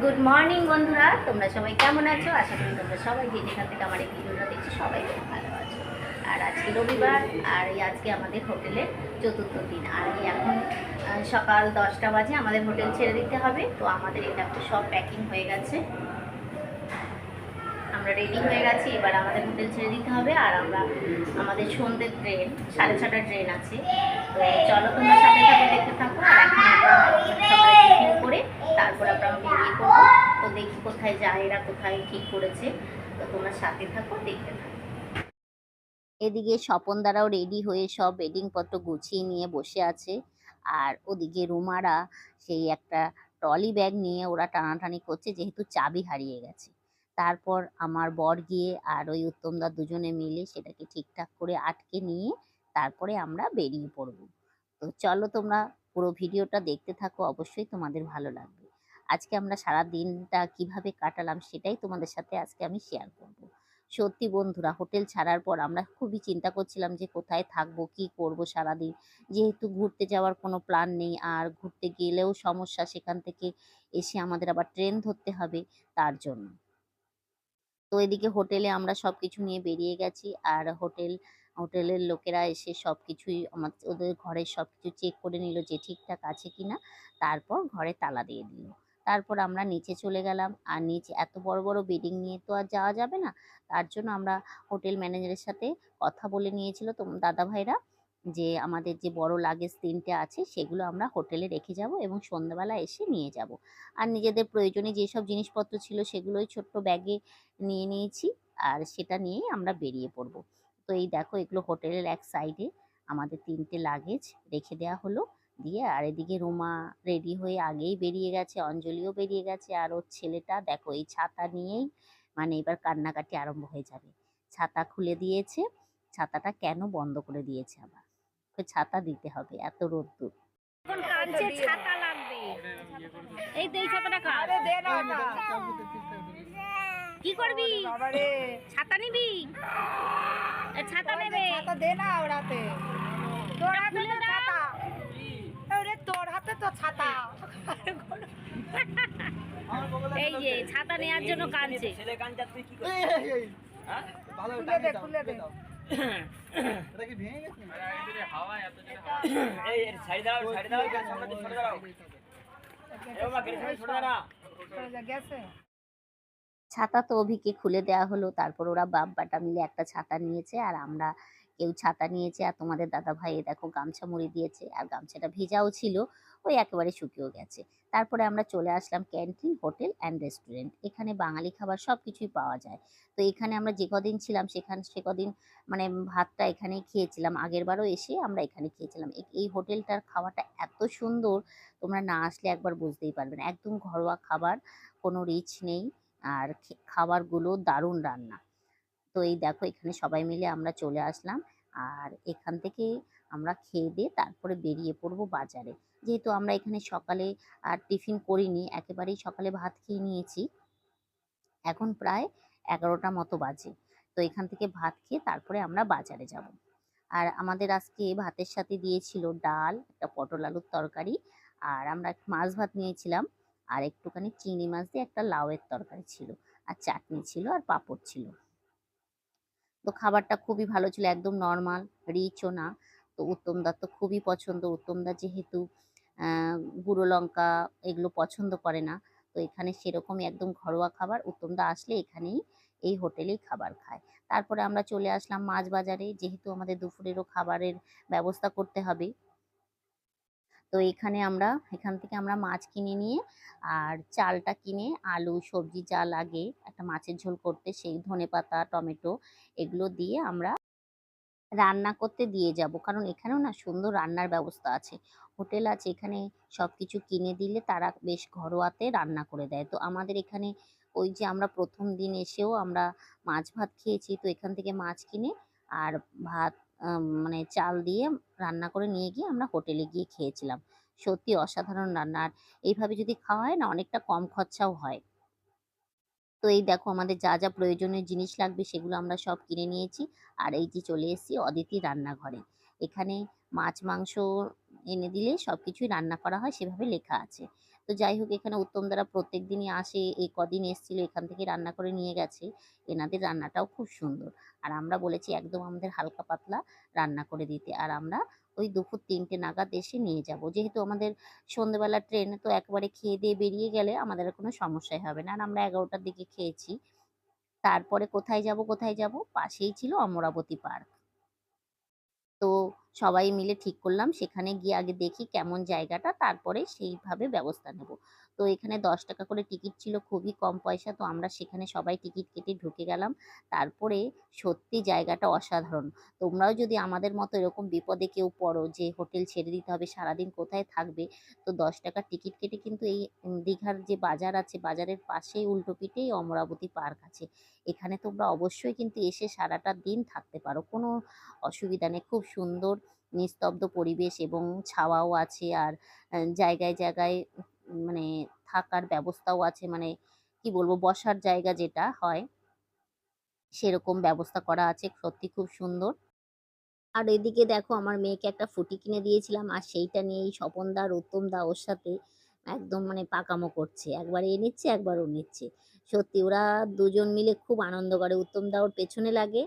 Good morning বন্ধুরা, তোমরা সবাই কেমন আছো? আশা করি তোমরা সবাই যে যেখান থেকে আমার এই ভিডিওটা দেখছো সবাই খুব ভালো আছো। আর আজকে রবিবার, আর আজকে আমাদের হোটেলের চতুর্থ দিন। আর এখন সকাল 10টা বাজে, আমাদের হোটেল ছেড়ে দিতে হবে। তো আমাদের এটা সব প্যাকিং হয়ে গেছে, আমরা রেডি হয়ে গেছি। এবার আমাদের হোটেল ছেড়ে দিতে হবে। আর আমাদের সন্ধ্যের ট্রেন 6:30টার ট্রেন আছে। তো চলো তোমরা সাথে সাথে দেখতে থাকো। আর এখন আমরা সকালে টিফিন করে তারপর আমরা বেরিয়ে পড়বো। তো দেখি কোথায় যায়, এরা কোথায় ঠিক করেছে। তো তোমরা সাথে থাকো, দেখতে থাকো। এদিকে স্বপন দ্বারাও রেডি হয়ে সব বেডিংপত্র গুছিয়ে নিয়ে বসে আছে। আর ওদিকে রুমারা সেই একটা ট্রলি ব্যাগ নিয়ে ওরা টানাটানি করছে, যেহেতু চাবি হারিয়ে গেছে। তারপর আমার বর গিয়ে আর ওই উত্তমদা দুজনে মিলে সেটাকে ঠিকঠাক করে আটকে নিয়ে তারপরে আমরা বেরিয়ে পড়ব। তো চলো তোমরা পুরো ভিডিওটা দেখতে থাকো, অবশ্যই তোমাদের ভালো লাগবে। আজকে আমরা সারা দিনটা কিভাবে কাটালাম সেটাই তোমাদের সাথে আজকে আমি শেয়ার করব। সত্যি বন্ধুরা, হোটেল ছাড়ার পর আমরা খুবই চিন্তা করছিলাম যে কোথায় থাকবো, কি করব সারাদিন। যেহেতু ঘুরতে যাওয়ার কোনো প্ল্যান নেই, আর ঘুরতে গেলেও সমস্যা, সেখান থেকে এসে আমাদের আবার ট্রেন ধরতে হবে, তার জন্য। তো এদিকে হোটেলে আমরা সবকিছু নিয়ে বেরিয়ে গেছি। আর হোটেলের লোকেরা এসে সবকিছুই ওদের ঘরের সবকিছু চেক করে নিল যে ঠিকঠাক আছে কিনা। তারপর ঘরে তালা দিয়ে দিল। তারপর আমরা নিচে চলে গেলাম। আর নিচে এত বড় বড় বেডিং নিয়ে তো আর যাওয়া যাবে না। তার জন্য আমরা হোটেল ম্যানেজারের সাথে কথা বলে নিয়েছিল তো দাদা ভাইরা, যে আমাদের যে বড় লাগেজ 3টে আছে সেগুলো আমরা হোটেলে রেখে যাব এবং সন্ধ্যাবেলা এসে নিয়ে যাব। আর নিজেদের প্রয়োজনীয় যেসব জিনিসপত্র ছিল সেগুলোই ছোট্ট ব্যাগে নিয়ে নিয়েছি। আর সেটা নিয়েই আমরা বেরিয়ে পড়ব। তো এই দেখো, এগুলো হোটেলের এক সাইডে আমাদের 3টে লাগেজ রেখে দেওয়া হলো। দিয়ে আর এদিকে রুমা রেডি হয়ে আগেই বেরিয়ে গেছে, অঞ্জলিও বেরিয়ে গেছে। আর ওর ছেলেটা দেখো এই ছাতা নিয়েই মানে এবার কান্নাকাটি আরম্ভ হয়ে যাবে। ছাতা খুলে দিয়েছে, ছাতাটা কেন বন্ধ করে দিয়েছে আবার, ওকে ছাতা দিতে হবে, এত রোদ্দুর। এখন কাঁদছে, ছাতা লাগবে। এই তো এই ছাতাটা কার? কি করবি? ছাতা নিবি? ছাতা নেবে? ছাতা দে না ওরাতে। তোর হাতে তো ছাতা। ওরে তোর হাতে তো ছাতা। এই যে ছাতা নেওয়ার জন্য কাঁদছে। ছেলে কাঁদছে, তুই কি করছিস? হ্যাঁ? ভালো খুলে দে, খুলে দে। এটা কি ভেঙে গেছে? হাওয়া এত জোরে হাওয়া। এই সাইড দাও, সাইড দাও, সামনে দিয়ে সরে দাও। এই বাবা গেছে, সরে দাও। সরে যা, গেছে। ছাতা তো অভিকে খুলে দেওয়া হলো। তারপর ওরা বাপ বাটা মিলে একটা ছাতা নিয়েছে, আর আমরা কেউ ছাতা নিয়েছে। আর তোমাদের দাদা ভাই দেখো গামছা মুড়ি দিয়েছে, আর গামছাটা ভেজাও ছিল, ওই একেবারে শুকিয়েও গেছে। তারপরে আমরা চলে আসলাম ক্যান্টিন হোটেল অ্যান্ড রেস্টুরেন্ট। এখানে বাঙালি খাবার সব কিছুই পাওয়া যায়। তো এখানে আমরা যে কদিন ছিলাম সে কদিন মানে ভাতটা এখানেই খেয়েছিলাম। আগের বারও এসে আমরা এখানে খেয়েছিলাম। এই হোটেলটার খাওয়াটা এত সুন্দর, তোমরা না আসলে একবার বুঝতেই পারবে না। একদম ঘরোয়া খাবার, কোনো রিচ নেই। আর খাবারগুলো দারুণ রান্না। তো এই দেখো, এখানে সবাই মিলে আমরা চলে আসলাম। আর এখান থেকে আমরা খেয়ে দিয়ে তারপরে বেরিয়ে পড়বো বাজারে। যেহেতু আমরা এখানে সকালে আর টিফিন করিনি, একেবারেই সকালে ভাত খেয়ে নিয়েছি। এখন প্রায় 11টা মতো বাজে। তো এখান থেকে ভাত খেয়ে তারপরে আমরা বাজারে যাব। আর আমাদের আজকে ভাতের সাথে দিয়েছিল ডাল, একটা পটল আলুর তরকারি, আর আমরা একটু মাছ ভাত নিয়েছিলাম। আর একটুখানি চিংড়ি মাছ দিয়ে একটা লাউয়ের তরকারি ছিল, আর চাটনি ছিল, আর পাঁপড় ছিল। তো খাবারটা খুবই ভালো ছিল, একদম নর্মাল, রিচও না। তো উত্তমদার তো খুবই পছন্দ। উত্তমদা যেহেতু গুঁড়ো লঙ্কা এগুলো পছন্দ করে না, তো এখানে সেরকমই একদম ঘরোয়া খাবার। উত্তমদা আসলে এখানেই এই হোটেলেই খাবার খায়। তারপরে আমরা চলে আসলাম মাছ বাজারে, যেহেতু আমাদের দুপুরেরও খাবারের ব্যবস্থা করতে হবে। তো এখান থেকে আমরা মাছ কিনে নিয়ে আর চালটা কিনে, আলু সবজি যা লাগে একটা মাছের ঝোল করতে, সেই ধনেপাতা টমেটো এগুলো দিয়ে আমরা রান্না করতে দিয়ে যাব। কারণ এখানেও না সুন্দর রান্নার ব্যবস্থা আছে, হোটেল আছে এখানে। সব কিছু কিনে দিলে তারা বেশ ঘরোয়াতে রান্না করে দেয়। তো আমাদের এখানে ওই যে আমরা প্রথম দিন এসেও আমরা মাছ ভাত খেয়েছি, তো এখান থেকে মাছ কিনে আর ভাত মানে চাল দিয়ে রান্না করে নিয়ে গিয়ে আমরা হোটেলে গিয়ে খেয়েছিলাম। সত্যি অসাধারণ রান্না। আর এইভাবে যদি খাওয়া হয় না, অনেকটা কম খরচাও হয়। তো এই দেখো, আমাদের যা যা প্রয়োজনীয় জিনিস লাগবে সেগুলো আমরা সব কিনে নিয়েছি। আর এই যে চলে এসেছি অদিতি রান্নাঘরে। এখানে মাছ মাংস এনে দিলে সব কিছুই রান্না করা হয়, সেভাবে লেখা আছে। তো যাই হোক এখানে উত্তমদারা প্রত্যেকদিনই আসে, এই কদিন এসেছিল এখান থেকে রান্না করে নিয়ে গেছে। এনাদের রান্নাটাও খুব সুন্দর। আর আমরা বলেছি একদম আমাদের হালকা পাতলা রান্না করে দিতে। আর আমরা ওই দুপুর ৩টে নাগাদ এসে নিয়ে যাব। যেহেতু আমাদের সন্ধ্যেবেলা ট্রেন, তো একবারে খেয়ে দিয়ে বেরিয়ে গেলে আমাদের আর কোনো সমস্যাই হবে না। আর আমরা ১১টার দিকে খেয়েছি। তারপরে কোথায় যাব? পাশেই ছিল অমরাবতী পার্ক। তো সবাই মিলে ঠিক করলাম সেখানে গিয়ে আগে দেখি কেমন জায়গাটা, তারপরে সেইভাবে ব্যবস্থা নেব। তো এখানে ১০ টাকা করে টিকিট ছিল, খুবই কম পয়সা। তো আমরা সেখানে সবাই টিকিট কেটে ঢুকে গেলাম। তারপরে সত্যি জায়গাটা অসাধারণ। তোমরাও যদি আমাদের মতো এরকম বিপদে কেউ পড়ো যে হোটেল ছেড়ে দিতে হবে, সারাদিন কোথায় থাকবে, তো ১০ টাকার টিকিট কেটে কিন্তু এই দীঘার যে বাজার আছে, বাজারের পাশেই উল্টো পিঠেই অমরাবতী পার্ক আছে। এখানে তোমরা অবশ্যই কিন্তু এসে সারাটা দিন থাকতে পারো, কোনো অসুবিধা নেই। খুব সুন্দর নিস্তব্ধ পরিবেশ এবং ছাওয়াও আছে। আর জায়গায় মানে থাকার ব্যবস্থাও আছে। মানে কি বলবো, বসার জায়গা যেটা হয় সেরকম ব্যবস্থা করা আছে। সত্যি খুব সুন্দর। আর এদিকে দেখো আমার মেয়েকে একটা ফুটি কিনে দিয়েছিলাম, আর সেইটা নিয়েই স্বপনদা আর উত্তমদা ওর সাথে একদম মানে পাকামো করছে। একবার এ নিচ্ছে, একবার ও নিচ্ছে। সত্যি ওরা দুজন মিলে খুব আনন্দ করে। উত্তমদা ওর পেছনে লাগে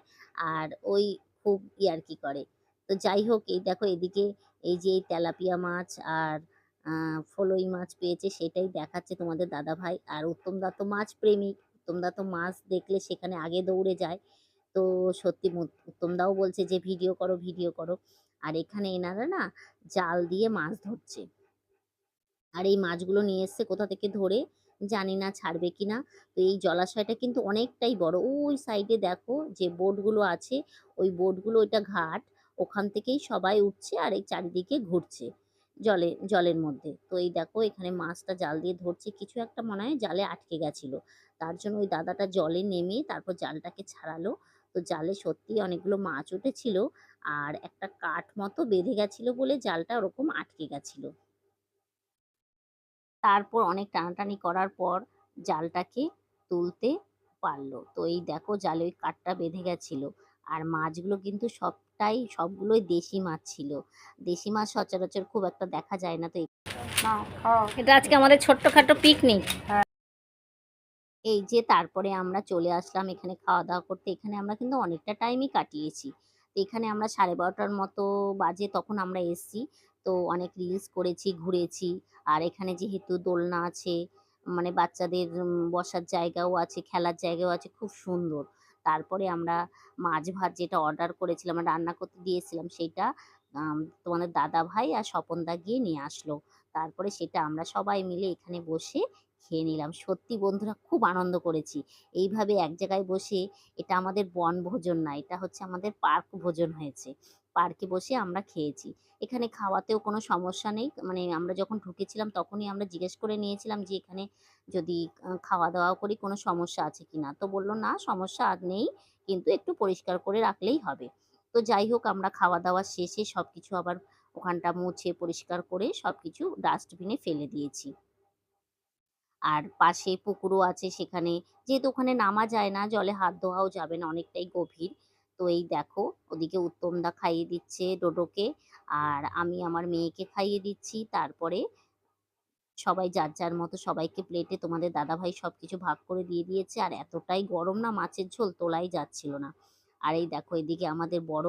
আর ওই খুব ইয়ার্কি করে। তো যাই হোক এই দেখো এদিকে এই যে এই তেলাপিয়া মাছ আর ফলই মাছ পেয়েছে সেটাই দেখাচ্ছে তোমাদের দাদাভাই। আর উত্তমদা তো মাছ প্রেমিক। উত্তমদা তো মাছ দেখলে সেখানে আগে দৌড়ে যায়। তো সত্যি উত্তমদাও বলছে যে ভিডিও করো, ভিডিও করো। আর এখানে এনারা না জাল দিয়ে মাছ ধরছে। আর এই মাছগুলো নিয়ে এসছে কোথা থেকে ধরে, জানি না ছাড়বে কিনা। তো এই জলাশয়টা কিন্তু অনেকটাই বড়। ওই সাইডে দেখো যে বোটগুলো আছে, ওই বোটগুলো, ওইটা ঘাট। ওখান থেকেই সবাই উঠছে আর এই চারিদিকে ঘুরছে জলের মধ্যে। তো এই দেখো এখানে মাছটা জাল দিয়ে ধরছে, কিছু একটা মনে হয় জালে আটকে গেছিল। তার জন্য ওই দাদাটা জলে নেমে তারপর জালটাকে ছাড়ালো। তো জালে সত্যিই অনেকগুলো মাছ উঠেছিল। আর একটা কাঠ মতো বেঁধে গেছিল বলে জালটা ওরকম আটকে গেছিল। তারপর অনেক টানাটানি করার পর জালটাকে তুলতে পারলো। তো এই দেখো জালে ওই কাঠটা বেঁধে গেছিল। আর মাছগুলো কিন্তু সবগুলোই দেশি মাছ ছিল। দেশি মাছ সচরাচর খুব একটা দেখা যায় না। তো না খাও। এটা আজকে আমাদের ছোট্টখাটো পিকনিক। এই যে তারপরে আমরা চলে আসলাম এখানে খাওয়া দাওয়া করতে। এখানে আমরা কিন্তু অনেকটা টাইমই কাটিয়েছি। তো এখানে আমরা 12:30টার মতো বাজে তখন আমরা এসছি। তো অনেক রিলস করেছি, ঘুরেছি। আর এখানে যেহেতু দোলনা আছে, মানে বাচ্চাদের বসার জায়গাও আছে, খেলার জায়গাও আছে, খুব সুন্দর। তারপরে আমরা মাছ ভাত যেটা অর্ডার করেছিলাম, রান্না করতে দিয়েছিলাম, সেইটা তোমাদের দাদা ভাই আর স্বপনদা গিয়ে নিয়ে আসলো। তারপরে সেটা আমরা সবাই মিলে এখানে বসে খেয়ে নিলাম। সত্যি বন্ধুরা খুব আনন্দ করেছি। এইভাবে এক জায়গায় বসে, এটা আমাদের বনভোজন না, এটা হচ্ছে আমাদের পার্ক ভোজন হয়েছে। পার্কে বসে আমরা খেয়েছি। এখানে খাওয়াতেও কোনো সমস্যা নেই। মানে আমরা যখন ঢুকেছিলাম তখনই আমরা জিজ্ঞেস করে নিয়েছিলাম যে এখানে যদি খাওয়া-দাওয়া করি কোনো সমস্যা আছে কিনা? তো বলল না সমস্যা আর নেই, কিন্তু একটু পরিষ্কার করে রাখলেই হবে। তো যাই হোক আমরা খাওয়া-দাওয়া শেষে সবকিছু আবার ওখানটা মুছে পরিষ্কার করে সবকিছু ডাস্টবিনে ফেলে দিয়েছি। আর পাশে পুকুরও আছে সেখানে। যেহেতু ওখানে নামা যায় না, জলে হাত ধোয়াও যাবে না, অনেকটাই গভীর। তো এই দেখো ওদিকে উত্তমদা খাইয়ে দিচ্ছে ডোডোকে, আর আমি আমার মেয়েকে খাইয়ে দিচ্ছি। তারপরে সবাই যার মতো সবাইকে প্লেটে তোমাদের দাদাভাই সবকিছু ভাগ করে দিয়ে দিয়েছে। আর এতটাই গরম না, মাছের ঝোল তোলাই যাচ্ছিল না। আর এই দেখো এদিকে আমাদের বড়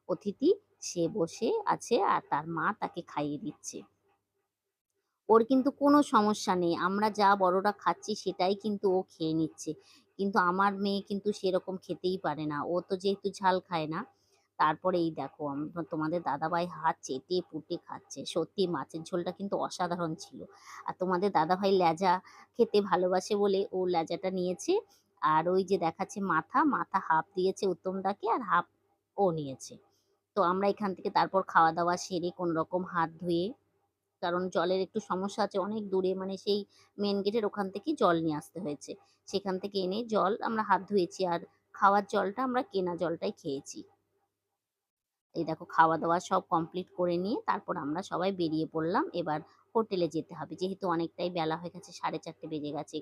অতিথি, সে বসে আছে আর তার মা তাকে খাইয়ে দিচ্ছে। ওর কিন্তু কোনো সমস্যা নেই। আমরা যা বড়রা খাচ্ছি সেটাই কিন্তু ও খেয়ে নিচ্ছে। কিন্তু আমার মেয়ে কিন্তু সেরকম খেতেই পারে না। ও তো যেহেতু ঝাল খায় না। তারপরে এই দেখো তোমাদের দাদাভাই হাত চেটে পুটে খাচ্ছে। সত্যি মাছের ঝোলটা কিন্তু অসাধারণ ছিল। আর তোমাদের দাদাভাই ল্যাজা খেতে ভালোবাসে বলে ও ল্যাজাটা নিয়েছে। আর ওই যে দেখাচ্ছে মাথা হাফ দিয়েছে উত্তমদাকে আর হাফ ও নিয়েছে। তো আমরা এখান থেকে তারপর খাওয়া-দাওয়া সেরে কোনরকম হাত ধুয়ে, কারণ জলের একটু সমস্যা আছে অনেক দূরে, মানে সেই মেন গেটের ওখান থেকেই জল নিয়ে আসতে হয়েছে। সেখান থেকে এনে জল আমরা হাত ধুয়েছি। আর খাওয়ার জলটা আমরা কেনা জলটাই খেয়েছি। এই দেখো খাওয়া-দাওয়া সব কমপ্লিট করে নিয়ে তারপর আমরা সবাই বেরিয়ে পড়লাম এবার হোটেলে যেতে হবে, যেহেতু অনেকটাই বেলা হয়ে গেছে, 4:30 বেজে গেছে।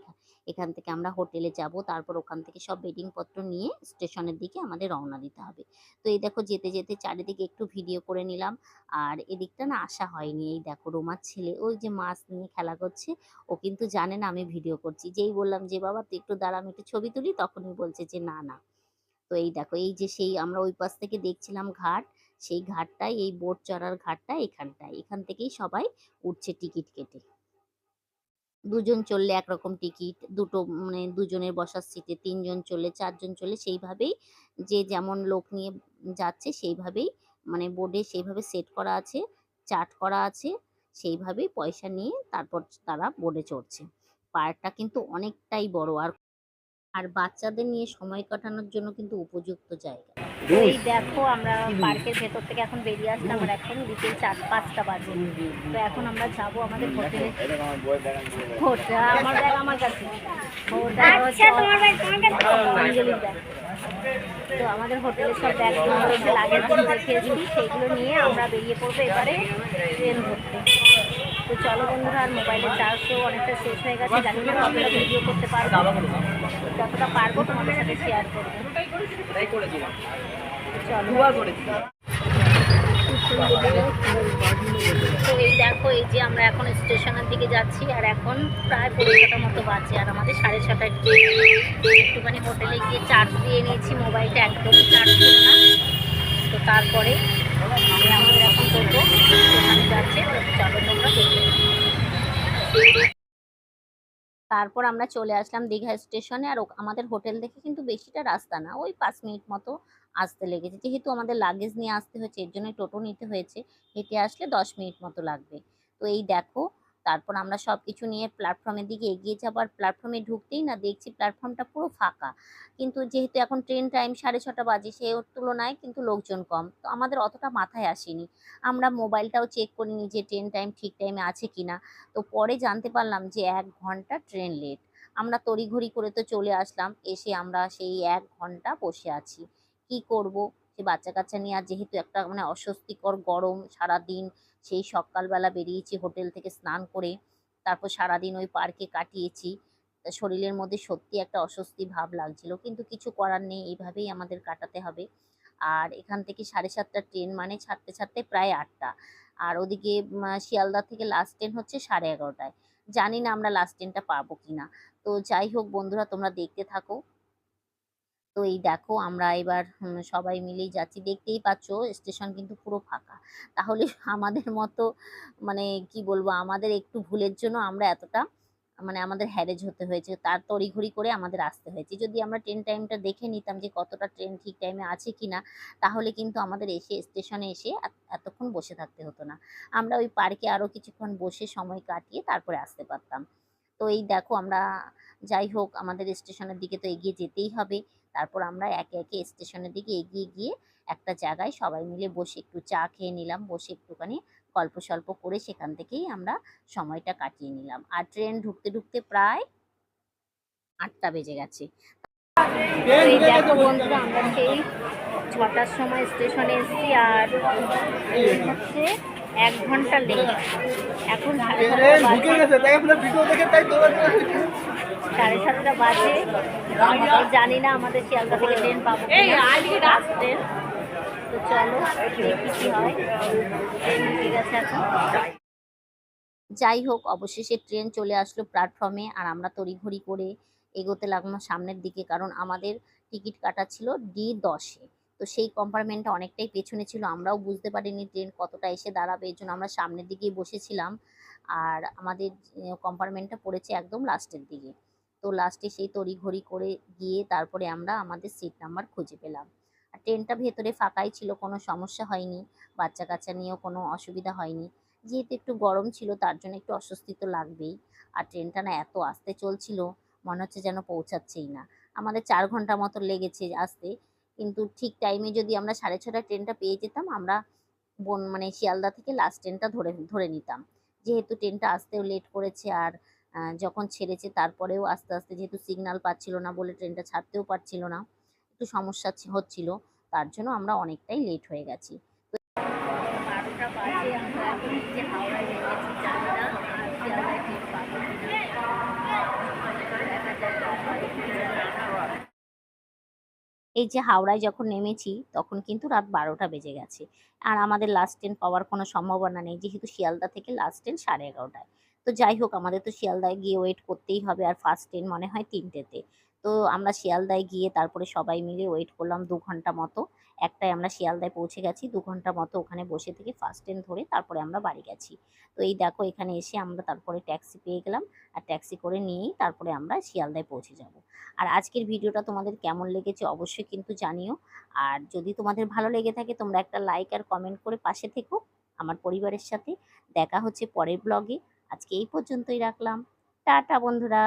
এখান থেকে আমরা হোটেলে যাব, তারপর ওখান থেকে সব বেডিং পত্র নিয়ে স্টেশনের দিকে আমাদের রওনা দিতে হবে। তো এই দেখো যেতে যেতে চারিদিকে একটু ভিডিও করে নিলাম। আর এদিকটা না আসা হয়নি। এই দেখো রোমার ছেলে ওই যে মাছ নিয়ে খেলা করছে, ও কিন্তু জানে না আমি ভিডিও করছি। যেই বললাম যে বাবা তুই একটু দাঁড়া আমি একটু ছবি তুলি, তখনই বলছে যে না না। তো এই দেখো এই যে সেই আমরা ওই পাশ থেকে দেখছিলাম ঘাট, সেই ঘাটটাই এই বোট চড়ার ঘাটটা এখানটায়, এখান থেকেই সবাই উঠছে টিকিট কেটে। দুজন চললে একরকম টিকিট, দুটো মানে দুজনের বসার সিটে, তিনজন চললে, চারজন চললে সেইভাবেই যে যেমন লোক নিয়ে যাচ্ছে সেইভাবেই মানে বোর্ডে সেইভাবে সেট করা আছে, চার্ট করা আছে, সেইভাবেই পয়সা নিয়ে তারপর তারা বোর্ডে চড়ছে। পার্কটা কিন্তু অনেকটাই বড়, আর আর বাচ্চাদের নিয়ে সময় কাটানোর জন্য কিন্তু উপযুক্ত জায়গা। তো এই দেখো আমরা পার্কের ভেতর থেকে এখন বেরিয়ে আসলাম, আর এখন বিকেল 4-5টা বাজে। তো এখন আমরা যাবো আমাদের হোটেলে। ওটা আমার ব্যাগ আমার কাছে, ওটা হচ্ছে অঞ্জলির ব্যাগ। তো আমাদের হোটেলের সব ব্যাগগুলো রয়েছে, লাগেজগুলো রেখেছি, সেইগুলো নিয়ে আমরা বেরিয়ে পড়বো এবারে ট্রেন ধরতে। তো চলো বন্ধুরা, আর মোবাইলের চার্জও অনেকটা শেষ হয়ে গেছে, জানি না কতটা ভিডিও করতে পারবো, যতটা পারবো তোমাদের সাথে শেয়ার করবো। চলো। তো এই দেখো এই যে আমরা এখন স্টেশনের দিকে যাচ্ছি, আর এখন প্রায় 5:30 মতো বাজে, আর আমাদের 6:30টায় একটুখানি হোটেলে গিয়ে চার্জ দিয়ে নিয়েছি, মোবাইলটা একদম চার্জ ছিল না। তো তারপরে আমাদের এখন টোটো সেখানে যাচ্ছে, তো চলো তোমরা দেখে। তারপর আমরা চলে আসলাম দীঘা স্টেশনে, আর আমাদের হোটেল থেকে কিন্তু বেশিটা রাস্তা না, ওই 5 মিনিট মতো আসতে লেগেছে। যেহেতু আমাদের লাগেজ নিয়ে আসতে হয়েছে, এর জন্য টোটো নিতে হয়েছে, হেঁটে আসলে 10 মিনিট মতো লাগবে। তো এই দেখো তারপর আমরা সব কিছু নিয়ে প্ল্যাটফর্মের দিকে এগিয়ে যাবো, আর প্ল্যাটফর্মে ঢুকতেই না দেখছি প্ল্যাটফর্মটা পুরো ফাঁকা। কিন্তু যেহেতু এখন ট্রেন টাইম 6:30 বাজে, সেই তুলনায় কিন্তু লোকজন কম, তো আমাদের অতটা মাথায় আসেনি। আমরা মোবাইলটাও চেক করিনি যে ট্রেন টাইম ঠিক টাইমে আছে কিনা। তো পরে জানতে পারলাম যে 1 ঘন্টা ট্রেন লেট। আমরা তড়িঘড়ি করে তো চলে আসলাম, এসে আমরা সেই 1 ঘন্টা বসে আছি। কি করব, সে বাচ্চা কাচ্চা নিয়ে, আর যেহেতু একটা মানে অস্বস্তিকর গরম সারাদিন, সেই সকালবেলা বেরিয়েছি হোটেল থেকে স্নান করে, তারপর সারাদিন ওই পার্কে কাটিয়েছি। তা শরীরের মধ্যে সত্যি একটা অস্বস্তি ভাব লাগছিল, কিন্তু কিছু করার নেই, এইভাবেই আমাদের কাটাতে হবে। আর এখান থেকে 7:30টা ট্রেন, মানে ছাড়তে ছাড়তে প্রায় 8টা। আর ওদিকে শিয়ালদা থেকে লাস্ট ট্রেন হচ্ছে 11:30টায়। জানি না আমরা লাস্ট ট্রেনটা পাবো কিনা। তো যাই হোক বন্ধুরা, তোমরা দেখতে থাকো। তো এই দেখো আমরা এবার সবাই মিলেই যাচ্ছি, দেখতেই পাচ্ছ স্টেশন কিন্তু পুরো ফাঁকা। তাহলে আমাদের মতো মানে কি বলবো, আমাদের একটু ভুলের জন্য আমরা এতটা মানে আমাদের হ্যারেজ হতে হয়েছে, তার তড়িঘড়ি করে আমাদের আসতে হয়েছে। যদি আমরা ট্রেন টাইমটা দেখে নিতাম যে কতটা ট্রেন ঠিক টাইমে আছে কিনা, তাহলে কিন্তু আমাদের এসে স্টেশনে এসে এতক্ষণ বসে থাকতে হতো না। আমরা ওই পার্কে আরো কিছুক্ষণ বসে সময় কাটিয়ে তারপরে আসতে পারতাম। তো এই দেখো আমরা, যাই হোক আমাদের স্টেশনের দিকে তো এগিয়ে যেতেই হবে। তারপর আমরা একে একে স্টেশনের দিকে এগিয়ে গিয়ে একটা জায়গায় সবাই মিলে বসে একটু চা খেয়ে নিলাম, বসে একটুখানি গল্প সল্প করে সেখান থেকেই আমরা সময়টা কাটিয়ে নিলাম। আর ট্রেন ঢুকতে ঢুকতে প্রায় 8টা বেজে গেছে। এই দেখো বন্ধুরা, আমরা সেই 6টার সময় স্টেশনে এসেছি, আর হচ্ছে 1 ঘন্টা লেট। এখন 7:30 বাজে। জানি না আমাদের শিয়ালদা থেকে ট্রেন পাবো লাস্ট ট্রেন। তো চলো দেখি কি হয়। ট্রেন ঢুকে গেছে এখন। যাই হোক অবশেষে ট্রেন চলে আসলো প্ল্যাটফর্মে, আর আমরা তড়িঘড়ি করে এগোতে লাগলাম সামনের দিকে, কারণ আমাদের টিকিট কাটা ছিল D10-এ। তো সেই কম্পার্টমেন্টটা অনেকটাই পেছনে ছিল, আমরাও বুঝতে পারিনি ট্রেন কতটা এসে দাঁড়াবে, এর জন্য আমরা সামনের দিকেই বসেছিলাম। আর আমাদের কম্পার্টমেন্টটা পড়েছে একদম লাস্টের দিকে। তো লাস্টে সেই তড়িঘড়ি করে গিয়ে তারপরে আমরা আমাদের সিট নাম্বার খুঁজে পেলাম। আর ট্রেনটা ভেতরে ফাঁকাই ছিল, কোনো সমস্যা হয়নি, বাচ্চা কাচ্চা নিয়েও কোনো অসুবিধা হয়নি। যেহেতু একটু গরম ছিল তার জন্য একটু অস্বস্তি তো লাগবেই। আর ট্রেনটা না এত আস্তে চলছিল, মনে হচ্ছে যেন পৌঁছাচ্ছেই না। আমাদের 4 ঘন্টা মতো লেগেছে আসতে, কিন্তু ঠিক টাইমে যদি আমরা 6:30টায় ট্রেনটা পেয়ে যেতাম, আমরা মানে শিয়ালদা থেকে লাস্ট ট্রেনটা ধরে ধরে নিতাম। যেহেতু ট্রেনটা আসতেও লেট করেছে, আর যখন ছেড়েছে তারপরেও আস্তে আস্তে, যেহেতু সিগন্যাল পাচ্ছিল না বলে ট্রেনটা ছাড়তেও পারছিল না, একটু সমস্যা হচ্ছিল, তার জন্য আমরা অনেকটাই লেট হয়ে গেছি। 12টা বাজে, আমরা এখন যে হাওড়ায় নেমেছি, জানি না এই যে হাওড়ায় যখন নেমেছি তখন কিন্তু রাত 12টা বেজে গেছে। আর আমাদের লাস্ট ট্রেন পাওয়ার কোনো সম্ভাবনা নেই, যেহেতু শিয়ালদা থেকে লাস্ট ট্রেন 11:30টায়। তো যাই হোক, আমাদের তো শিয়ালদায় গিয়ে ওয়েট করতেই হবে, আর ফার্স্ট ট্রেন মনে হয় 3টেতে। তো আমরা শিয়ালদায় গিয়ে তারপরে সবাই মিলে ওয়েট করলাম 2 ঘন্টা মতো। একটায় আমরা শিয়ালদায় পৌঁছে গেছি, 2 ঘন্টা মতো ওখানে বসে থেকে ফার্স্ট ট্রেন ধরে তারপরে আমরা বাড়ি গেছি। তো এই দেখো, এখানে এসে আমরা তারপরে ট্যাক্সি পেয়ে গেলাম, আর ট্যাক্সি করে নিয়েই তারপরে আমরা শিয়ালদায় পৌঁছে যাব। আর আজকের ভিডিওটা তোমাদের কেমন লেগেছে অবশ্যই কিন্তু জানিও। আর যদি তোমাদের ভালো লেগে থাকে তোমরা একটা লাইক আর কমেন্ট করে পাশে থেকো আমার পরিবারের সাথে। দেখা হচ্ছে পরের ব্লগে। আজকে এই পর্যন্তই রাখলাম। টাটা বন্ধুরা।